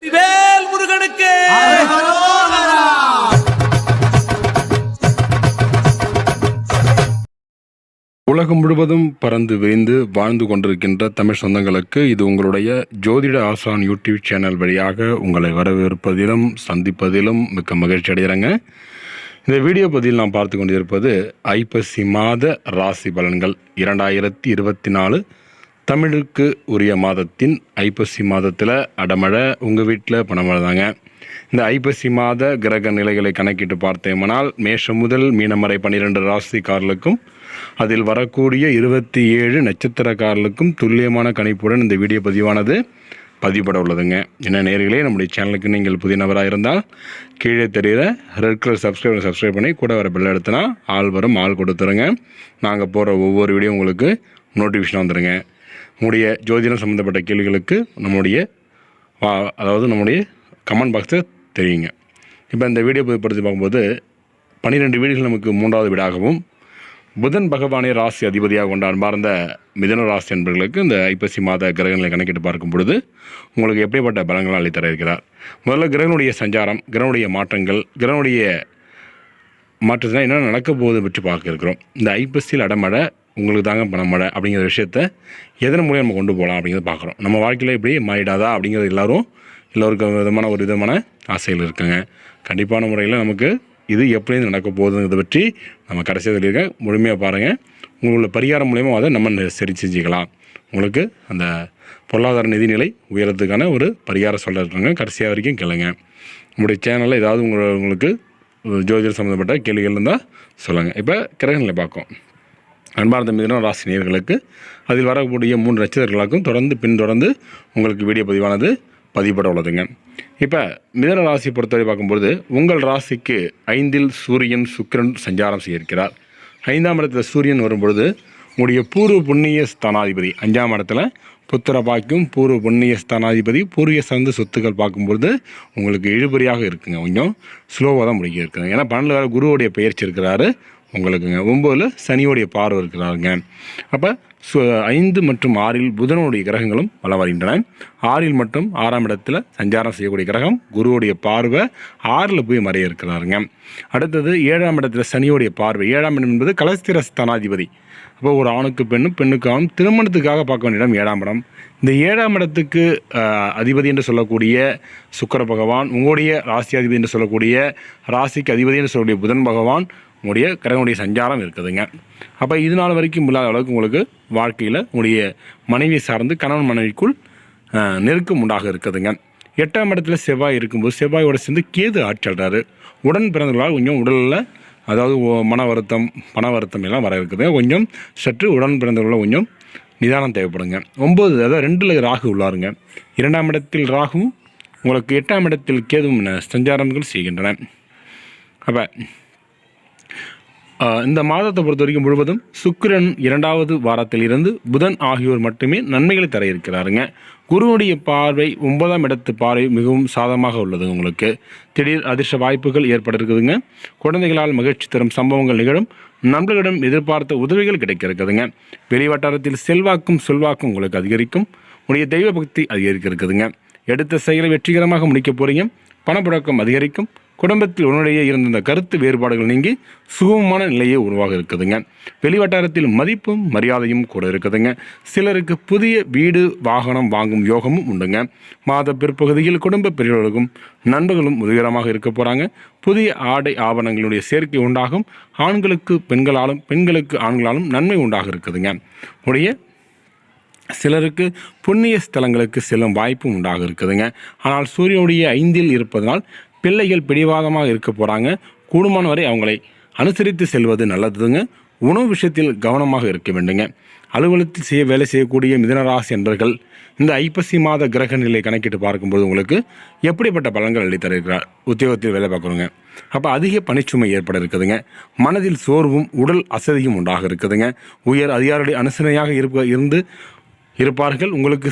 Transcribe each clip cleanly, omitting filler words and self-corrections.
வேல் முருகனுக்கு உலகம் முழுவதும் பறந்து விரிந்து வாழ்ந்து கொண்டிருக்கின்ற தமிழ் சொந்தங்களுக்கு இது உங்களுடைய ஜோதிட ஆசான் யூடியூப் சேனல் வழியாக உங்களை வரவேற்பதிலும் சந்திப்பதிலும் மிக்க மகிழ்ச்சி அடைகிறேங்க. இந்த வீடியோ பதிவில் நாம் பார்த்து கொண்டிருப்பது ஐப்பசி மாத ராசி பலன்கள் 2024 தமிழுக்கு உரிய மாதத்தின் ஐப்பசி மாதத்தில் அடமழை, உங்கள் வீட்டில் பணமழை தாங்க. இந்த ஐப்பசி மாத கிரக நிலைகளை கணக்கிட்டு பார்த்தேமானால் மேஷம் முதல் மீனம் வரை 12 ராசிக்காரர்களுக்கும் அதில் வரக்கூடிய 27 நட்சத்திரக்காரர்களுக்கும் துல்லியமான கணிப்புடன் இந்த வீடியோ பதிவானது பதிவுபட உள்ளதுங்க. என்ன நேயர்களே, நம்முடைய சேனலுக்கு நீங்கள் புதிய நபராக இருந்தால் கீழே தெரிகிற ரெட் கலர் சப்ஸ்கிரைப் பண்ணி கூட வர பெல் எடுத்துனா ஆள் வரும், ஆள் கொடுத்துருங்க. நாங்கள் போகிற ஒவ்வொரு வீடியோ உங்களுக்கு நோட்டிஃபிகேஷன் வந்துடுங்க. நம்முடைய ஜோதிடம் சம்மந்தப்பட்ட கேள்விகளுக்கு நம்முடைய கமெண்ட் பாக்ஸில் தெரியுங்க. இப்போ இந்த வீடியோ பதிவுப்படுத்தி பார்க்கும்போது 12 வீடுகள் நமக்கு 3வது வீடாகவும் புதன் பகவானே ராசி அதிபதியாக கொண்ட அன்பார்ந்த மிதுன ராசி என்பவர்களுக்கு இந்த ஐப்பசி மாத கிரகங்களை கணக்கிட்டு பார்க்கும் பொழுது உங்களுக்கு எப்படிப்பட்ட பலன்கள் அளித்தர இருக்கிறார். முதல்ல கிரகனுடைய சஞ்சாரம், கிரகனுடைய மாற்றங்கள், கிரகனுடைய மாற்றத்தில் என்ன நடக்க போகுது பற்றி பார்க்க இருக்கிறோம். இந்த ஐப்பசியில் அடமழை, உங்களுக்கு தாங்க பணமழை அப்படிங்கிற விஷயத்த எதன் மூலியம் நம்ம கொண்டு போகலாம் அப்படிங்கிறத பார்க்குறோம். நம்ம வாழ்க்கையில் இப்படி மாறிடாதா அப்படிங்கிறது எல்லோருக்கும் விதமான ஆசைகள் இருக்குங்க. கண்டிப்பான முறையில் நமக்கு இது எப்படி நடக்க போகுதுங்கிறத பற்றி நம்ம கடைசியாக சொல்லியிருக்கேன். முழுமையாக பாருங்கள். உங்களோட பரிகாரம் மூலயமா அதை நம்ம சரி செஞ்சுக்கலாம். உங்களுக்கு அந்த பொருளாதார நிதிநிலை உயரத்துக்கான ஒரு பரிகாரம் சொல்ல இருக்காங்க. கடைசியாக வரைக்கும் கேளுங்க. உங்களுடைய சேனலில் ஏதாவது உங்களுக்கு ஜோதிடம் சம்மந்தப்பட்ட கேள்விகள் இருந்தால் சொல்லுங்கள். இப்போ கிரகங்களை பார்க்கும். அன்பார்ந்த மிதுன ராசி நேயர்களுக்கு அதில் வரக்கூடிய 3 நட்சத்திரங்களுக்கும் பின்தொடர்ந்து உங்களுக்கு வீடியோ பதிவானது பதிவுபட உள்ளதுங்க. இப்போ மிதுன ராசி பொறுத்தவரை பார்க்கும்பொழுது உங்கள் ராசிக்கு 5ல் சூரியன் சுக்கிரன் சஞ்சாரம் செய்ய இருக்கிறார். 5ஆம் இடத்துல சூரியன் வரும்பொழுது உங்களுடைய பூர்வ புண்ணிய ஸ்தானாதிபதி 5ஆம் இடத்துல புத்திர பாக்கியம், பூர்வ புண்ணிய ஸ்தானாதிபதி, பூர்வீக சார்ந்த சொத்துக்கள் பார்க்கும்பொழுது உங்களுக்கு இழுபறியாக இருக்குங்க. கொஞ்சம் ஸ்லோவாக தான் முடிக்க இருக்குங்க. ஏன்னா 12 வேறு குருவோடைய பயிற்சி இருக்கிறாரு உங்களுக்குங்க. 9ல் சனியோடைய பார்வை இருக்கிறாருங்க. அப்போ 5 மற்றும் 6ல் புதனுடைய கிரகங்களும் வலம் வருகின்றன. 6ல் மற்றும் 6ஆம் இடத்துல சஞ்சாரம் செய்யக்கூடிய கிரகம் குருவுடைய பார்வை 6ல் போய் மறைய இருக்கிறாருங்க. அடுத்தது 7ஆம் இடத்துல சனியோடைய பார்வை. 7ஆம் இடம் என்பது கலஸ்திர ஸ்தானாதிபதி. அப்போ ஒரு ஆணுக்கு பெண்ணுக்கு ஆணும் திருமணத்துக்காக பார்க்க வேண்டிய இடம் 7ஆம் இடம். இந்த 7ஆம் இடத்துக்கு அதிபதி என்று சொல்லக்கூடிய சுக்கிர பகவான், உங்களுடைய ராசி அதிபதி என்று சொல்லக்கூடிய ராசிக்கு அதிபதி என்று சொல்லக்கூடிய புதன் பகவான் உங்களுடைய கிரகனுடைய சஞ்சாரம் இருக்குதுங்க. அப்போ இது நாள் வரைக்கும் இல்லாத அளவுக்கு உங்களுக்கு வாழ்க்கையில் உங்களுடைய மனைவியை சார்ந்து கணவன் மனைவிக்குள் நெருக்கம் உண்டாக இருக்குதுங்க. 8ஆம் இடத்துல செவ்வாய் இருக்கும்போது செவ்வாயோடு சேர்ந்து கேது ஆட்சியாடுறாரு. உடன் பிறந்தவர்களால் கொஞ்சம் உடலில் அதாவது மன வருத்தம், பண வருத்தம் எல்லாம் வர இருக்குதுங்க. கொஞ்சம் சற்று உடன் பிறந்தவர்களால் கொஞ்சம் நிதானம் தேவைப்படுங்க. 9 அதாவது 2ல் ராகு உள்ளாருங்க. 2ஆம் இடத்தில் ராகுவும் உங்களுக்கு 8ஆம் இடத்தில் கேதுவும் சஞ்சாரங்கள் செய்கின்றன. அப்போ இந்த மாதத்தை பொறுத்த வரைக்கும் முழுவதும் சுக்கிரன் 2வது வாரத்தில் இருந்து புதன் ஆகியோர் மட்டுமே நன்மைகளை தர இருக்கிறாருங்க. குருவுடைய பார்வை 9ஆம் இடத்து பார்வை மிகவும் சாதகமாக உள்ளது. உங்களுக்கு திடீர் அதிர்ஷ்ட வாய்ப்புகள் ஏற்பட இருக்குதுங்க. குழந்தைகளால் மகிழ்ச்சி தரும் சம்பவங்கள் நிகழும். நண்பர்களிடம் எதிர்பார்த்த உதவிகள் கிடைக்க இருக்குதுங்க. வெளிவட்டாரத்தில் செல்வாக்கும் சொல்வாக்கும் உங்களுக்கு அதிகரிக்கும். உடைய தெய்வ பக்தி அதிகரிக்க இருக்குதுங்க. எடுத்த செயலை வெற்றிகரமாக முடிக்க போறீங்க. பணப்புழக்கம் அதிகரிக்கும். குடும்பத்தில் உன்னுடைய இருந்த கருத்து வேறுபாடுகள் நீங்கி சுகமான நிலையை உருவாக இருக்குதுங்க. வெளிவட்டாரத்தில் மதிப்பும் மரியாதையும் கூட இருக்குதுங்க. சிலருக்கு புதிய வீடு வாகனம் வாங்கும் யோகமும் உண்டுங்க. மாத பிற்பகுதியில் குடும்ப பெரியவர்களுக்கும் நண்பர்களும் உதவிகரமாக இருக்க போகிறாங்க. புதிய ஆடை ஆபரணங்களுடைய சேர்க்கை உண்டாகும். ஆண்களுக்கு பெண்களாலும் பெண்களுக்கு ஆண்களாலும் நன்மை உண்டாக இருக்குதுங்க. உடைய சிலருக்கு புண்ணிய ஸ்தலங்களுக்கு செல்லும் வாய்ப்பும் உண்டாக இருக்குதுங்க. ஆனால் சூரியனுடைய 5ல் இருப்பதனால் பிள்ளைகள் பிடிவாதமாக இருக்க போகிறாங்க. கூடுமான வரை அவங்களை அனுசரித்து செல்வது நல்லதுங்க. உணவு விஷயத்தில் கவனமாக இருக்க வேண்டுங்க. அலுவலகத்தில் வேலை செய்யக்கூடிய மிதுனராசி என்பவர்கள் இந்த ஐப்பசி மாத கிரக நிலை கணக்கிட்டு பார்க்கும்போது உங்களுக்கு எப்படிப்பட்ட பலன்கள் அளித்தர இருக்கிறார். உத்தியோகத்தில் வேலை பார்க்குறோங்க. அப்போ அதிக பணிச்சுமை ஏற்பட இருக்குதுங்க. மனதில் சோர்வும் உடல் அசதியும் உண்டாக இருக்குதுங்க. உயர் அதிகாரியுடைய அனுசரணையாக இருந்து இருப்பார்கள். உங்களுக்கு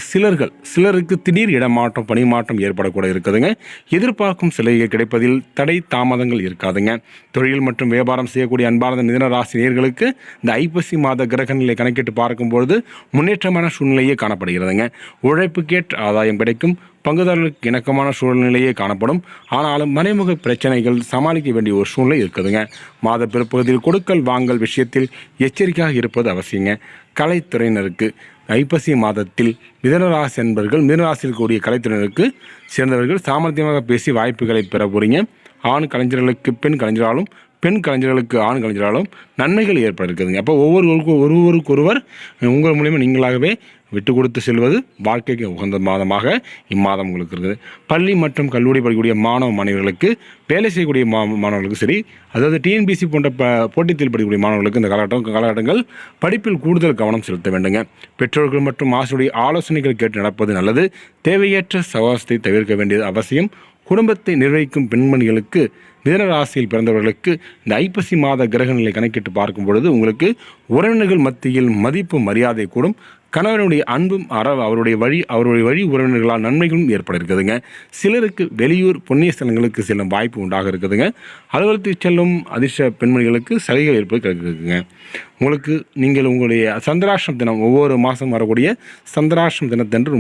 சிலருக்கு திடீர் இடமாற்றம் பணி மாற்றம் ஏற்படக்கூட இருக்குதுங்க. எதிர்பார்க்கும் சிலைகள் கிடைப்பதில் தடை தாமதங்கள் இருக்காதுங்க. தொழில் மற்றும் வியாபாரம் செய்யக்கூடிய அன்பார்ந்த மிதுன ராசி நேயர்களுக்கு இந்த ஐப்பசி மாத கிரக நிலை கணக்கிட்டு பார்க்கும்பொழுது முன்னேற்றமான சூழ்நிலையே காணப்படுகிறதுங்க. உழைப்புக்கேற்ற ஆதாயம் கிடைக்கும். பங்குதாரர்களுக்கு இணக்கமான சூழ்நிலையே காணப்படும். ஆனாலும் மறைமுக பிரச்சனைகள் சமாளிக்க வேண்டிய ஒரு சூழ்நிலை இருக்குதுங்க. மாத பிற்பகுதியில் கொடுக்கல் வாங்கல் விஷயத்தில் எச்சரிக்கையாக இருப்பது அவசியங்க. கலைத்துறையினருக்கு ஐப்பசி மாதத்தில் மிதுனராசி என்பவர்கள் மிதுனராசியில் கூடிய கலைத்துறையினருக்கு சேர்ந்தவர்கள் சாமர்த்தியமாக பேசி வாய்ப்புகளை பெற போறீங்க. ஆண் கலைஞர்களுக்கு பெண் கலைஞராலும் பெண் கலைஞர்களுக்கு ஆண் கலைஞராலும் நன்மைகள் ஏற்பட இருக்குதுங்க. அப்போ ஒருவருக்கொருவர் உங்கள் மூலியமாக நீங்களாகவே விட்டு கொடுத்து செல்வது வாழ்க்கைக்கு உகந்த மாதமாக இம்மாதம் உங்களுக்கு இருக்குது. பள்ளி மற்றும் கல்லூரி படிக்கக்கூடிய மாணவ மாணவர்களுக்கு வேலை செய்யக்கூடிய மாணவர்களுக்கு சரி, அதாவது டிஎன்பிசி போன்ற போட்டித் தேர்வு படிக்கக்கூடிய மாணவர்களுக்கு இந்த காலகட்டங்கள் படிப்பில் கூடுதல் கவனம் செலுத்த வேண்டுங்க. பெற்றோர்கள் மற்றும் ஆசிரியருடைய ஆலோசனைகள் கேட்டு நடப்பது நல்லது. தேவையற்ற சவாசத்தை தவிர்க்க வேண்டியது அவசியம். குடும்பத்தை நிர்வகிக்கும் பெண்மணிகளுக்கு மிதுன ராசியில் பிறந்தவர்களுக்கு இந்த ஐப்பசி மாத கிரக நிலை கணக்கிட்டு பார்க்கும் பொழுது உங்களுக்கு உறவினர்கள் மத்தியில் மதிப்பு மரியாதை கூடும். கணவனுடைய அன்பும் அவருடைய வழி உறவினர்களால் நன்மைகளும் ஏற்பட இருக்குதுங்க. சிலருக்கு வெளியூர் புண்ணிய ஸ்தலங்களுக்கு செல்லும் வாய்ப்பு உண்டாக இருக்குதுங்க. அலுவலகத்துக்கு செல்லும் அதிர்ஷ்ட பெண்மணிகளுக்கு சலுகைகள் ஏற்பது கிடைக்குதுங்க. உங்களுக்கு நீங்கள் உங்களுடைய சந்திராஷ்டம் தினம் ஒவ்வொரு மாதம் வரக்கூடிய சந்திராஷ்டம் தினத்தன்று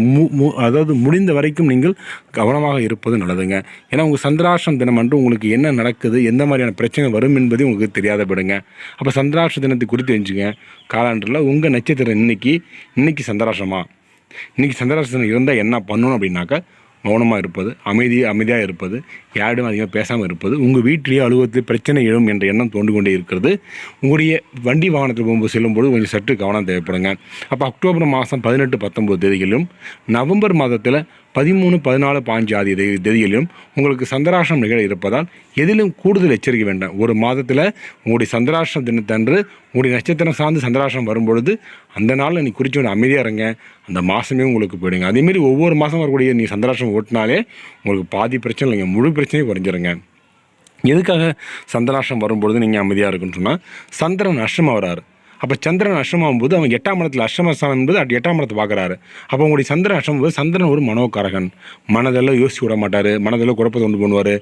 அதாவது முடிந்த வரைக்கும் நீங்கள் கவனமாக இருப்பது நல்லதுங்க. ஏன்னா உங்கள் சந்திராஷ்டம் தினம் அன்று உங்களுக்கு என்ன நடக்குது, எந்த மாதிரியான பிரச்சனை வரும் என்பது உங்களுக்கு தெரியாத விடுங்க. அப்போ சந்திராஷ்ட தினத்தை குறித்து தெரிஞ்சுங்க. காலண்டரில் உங்கள் நட்சத்திரம் இன்னைக்கு சந்திராஷ்டமா, இன்றைக்கி சந்திராஷ்டம் இருந்தால் என்ன பண்ணணும் அப்படின்னாக்கா மௌனமாக இருப்பது, அமைதியாக இருப்பது, யாரும் அதிகமாக பேசாமல் இருப்பது, உங்கள் வீட்டிலேயே அலுவலகத்தில் பிரச்சனை எழும் என்ற எண்ணம் தோண்டு கொண்டே இருக்கிறது. உங்களுடைய வண்டி வாகனத்தில் போகும்போது செல்லும்போது கொஞ்சம் சற்று கவனம் தேவைப்படுங்க. அப்போ அக்டோபர் மாதம் 18, 19 தேதிகளிலும் நவம்பர் மாதத்தில் 13, 14, 15 ஆகிய தேதிகளிலும் உங்களுக்கு சந்திராஷ்டம் நிகழ இருப்பதால் எதிலும் கூடுதல் எச்சரிக்கை வேண்டாம். ஒரு மாதத்தில் உங்களுடைய சந்திராஷ்டம் தினத்தன்று உங்களுடைய நட்சத்திரம் சார்ந்து சந்திராஷ்டம் வரும்பொழுது அந்த நாளில் நீ குறித்து வேண்டிய அமைதியாக இருங்க. அந்த மாதமே உங்களுக்கு போயிடுங்க. அதேமாரி ஒவ்வொரு மாதம் வரக்கூடிய நீ சந்திராஷ்டம் ஓட்டினாலே உங்களுக்கு பாதி பிரச்சனை இல்லைங்க, முழு பிரச்சனையும் குறைஞ்சிருங்க. எதுக்காக சந்திராஷ்டம் வரும்பொழுது நீங்கள் அமைதியாக இருக்குன்னு சொன்னால் சந்திரன் அஷ்டமாக வராரு. அப்போ சந்திரன் அஷ்டமாகும்போது அவன் 8ஆம் இடத்துல அஷ்டமஸ்தானம் என்பது 8ஆம் இடத்தை பார்க்குறாரு. அப்போ உங்களுடைய சந்திரன் அஷ்டமாகும்போது சந்திரன் ஒரு மனோகாரகன். மனதெல்லாம் யோசிச்சு விட மாட்டார், மனதெல்லாம் குழப்பத்தை கொண்டு பண்ணுவார்,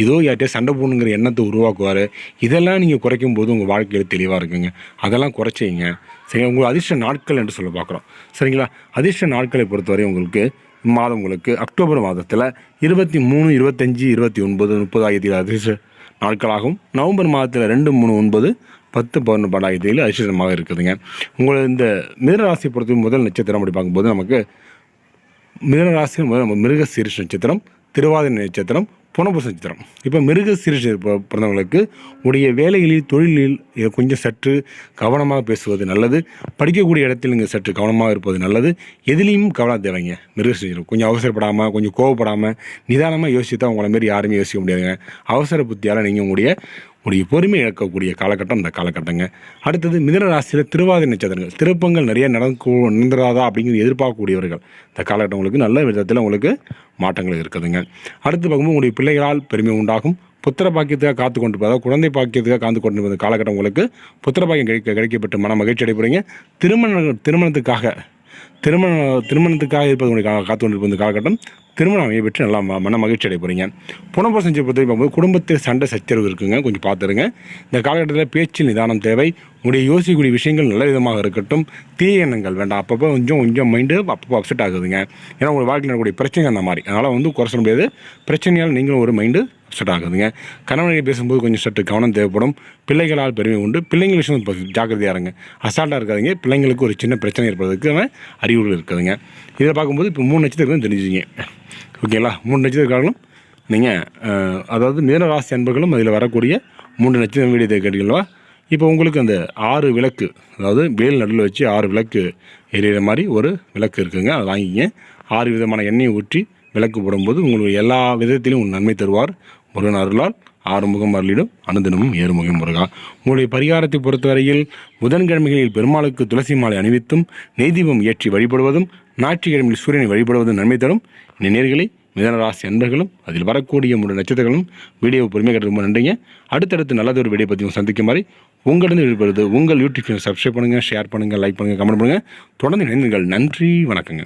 ஏதோ யார்கிட்டே சண்டை போகணுங்கிற எண்ணத்தை உருவாக்குவார். இதெல்லாம் நீங்கள் குறைக்கும் போது உங்கள் வாழ்க்கையில் தெளிவாக இருக்குங்க. அதெல்லாம் குறைச்சிங்க. சரி, உங்கள் அதிர்ஷ்ட நாட்கள் என்று சொல்ல பார்க்குறோம். சரிங்களா? அதிர்ஷ்ட நாட்களை பொறுத்தவரை உங்களுக்கு மாதம் உங்களுக்கு அக்டோபர் மாதத்தில் 23, 25, 29, 30 ஆகிய அதிர்ஷ்ட நாட்களாகவும், நவம்பர் மாதத்தில் 2, 3, 9, 10, 11 ஆகிய தேதியில் அதிர்ஷ்டமாக இருக்குதுங்க. உங்களை இந்த மிதுனராசியை பொறுத்த முதல் நட்சத்திரம் அப்படி பார்க்கும்போது நமக்கு மிதுனராசி மிருகசீரிஷ நட்சத்திரம், திருவாதிரை நட்சத்திரம், புனர்பூச நட்சத்திரம். இப்போ மிருகசீரிஷ பிறந்தவங்களுக்கு உடைய வேலைகளில் தொழிலில் கொஞ்சம் சற்று கவனமாக பேசுவது நல்லது. படிக்கக்கூடிய இடத்தில் நீங்கள் சற்று கவனமாக இருப்பது நல்லது. எதுலேயும் கவனம் தேவைங்க. மிருகசீரிஷம் கொஞ்சம் அவசரப்படாமல், கொஞ்சம் கோவப்படாமல், நிதானமாக யோசித்தா உங்களை மாரி யாருமே யோசிக்க முடியாதுங்க. அவசர புத்தியால் நீங்கள் உங்களுடைய பொறுமை இழக்கக்கூடிய காலகட்டம் இந்த காலகட்டங்க. அடுத்தது மிதுன ராசியில் திருவாதிரை நட்சத்திரங்கள், திருப்பங்கள் நிறைய நடந்துராதா அப்படிங்கிறது எதிர்பார்க்கக்கூடியவர்கள் இந்த காலகட்டம் உங்களுக்கு நல்ல விதத்தில் உங்களுக்கு மாற்றங்கள் இருக்குதுங்க. அடுத்து பார்க்கும்போது உங்களுடைய பிள்ளைகளால் பெருமை உண்டாகும். புத்திர பாக்கியத்துக்காக காத்து கொண்டு அதாவது குழந்தை பாக்கியத்துக்காக காத்து கொண்டு இருந்த காலகட்டம் உங்களுக்கு புத்திர பாக்கியம் கிடைக்கப்பட்டு மன மகிழ்ச்சி அடைபடுறீங்க. திருமணத்துக்காக இருப்பது உங்களுக்கு காத்து கொண்டிருப்பது இந்த காலகட்டம் திருமணம் அமைய பெற்று நல்லா மன மகிழ்ச்சி அடைய போகிறீங்க. புனர்பூச நட்சத்திரத்தை பற்றி பார்க்கும்போது குடும்பத்தில் சண்டை சச்சரவு இருக்குங்க, கொஞ்சம் பார்த்துருங்க. இந்த காலகட்டத்தில் பேச்சில் நிதானம் தேவை. உங்களுடைய யோசிக்கக்கூடிய விஷயங்கள் நல்ல விதமாக இருக்கட்டும். தீய எண்ணங்கள் வேண்டாம். அப்பப்போ கொஞ்சம் மைண்டு அப்பப்போ அப்செட் ஆகுதுங்க. ஏன்னா உங்கள் வாழ்க்கையில் இருக்கக்கூடிய பிரச்சனை அந்த மாதிரி, அதனால் குறைச்ச முடியாது. பிரச்சனையால் நீங்களும் ஒரு மைண்டு அப்செட் ஆகுதுங்க. கணவனை பேசும்போது கொஞ்சம் சற்று கவனம் தேவைப்படும். பிள்ளைகளால் பெருமை உண்டு. பிள்ளைங்கள் விஷயம் ஜாக்கிரதையாக இருங்க, அசால்ட்டாக இருக்காதுங்க. பிள்ளைங்களுக்கு ஒரு சின்ன பிரச்சனை ஏற்படுறதுக்கான அறிகுறிகள் இருக்குதுங்க. இதில் பார்க்கும்போது இப்போ 3 நட்சத்திரம் தெரிஞ்சுங்க. ஓகேங்களா? 3 நட்சத்திரக்காரங்களும் நீங்கள் அதாவது மிதுனராசி அன்பர்களும் அதில் வரக்கூடிய 3 நட்சத்திரம் வீடியோ கேட்டீங்களா? இப்போ உங்களுக்கு அந்த 6 விளக்கு, அதாவது வேல் நடுவில் வச்சு 6 விளக்கு எரியிற மாதிரி ஒரு விளக்கு இருக்குதுங்க. அதை வாங்கிங்க. 6 விதமான எண்ணெயை ஊற்றி விளக்கு போடும்போது உங்களுக்கு எல்லா விதத்திலும் நன்மை தருவார். முருகன் அருளால் 6 முகம் அருளிடும் அனுதினமும் 7 முகம் முருகா. உங்களுடைய பரிகாரத்தை பொறுத்தவரையில் புதன்கிழமைகளில் பெருமாளுக்கு துளசி மாலை அணிவித்தும் நெய்தீபம் ஏற்றி வழிபடுவதும் ஞாயிற்றுக்கிழமையில் சூரியனை வழிபடுவதும் நன்மை தரும். நேயர்களே, மிதன ராசி அன்பர்களும் அதில் வரக்கூடிய 3 நட்சத்திரங்களும் வீடியோவை பொறுமையாக கேட்டு ரொம்ப நன்றிங்க. அடுத்தடுத்து நல்லதொரு வீடியோ பற்றி சந்திக்கும் மாதிரி உங்களிடம் விடுபடுது உங்கள் யூடியூப் சேனல் சப்ஸ்கிரைப் பண்ணுங்கள், ஷேர் பண்ணுங்கள், லைக் பண்ணுங்கள், கமெண்ட் பண்ணுங்கள். தொடர்ந்து இணைந்தீர்கள். நன்றி, வணக்கங்க.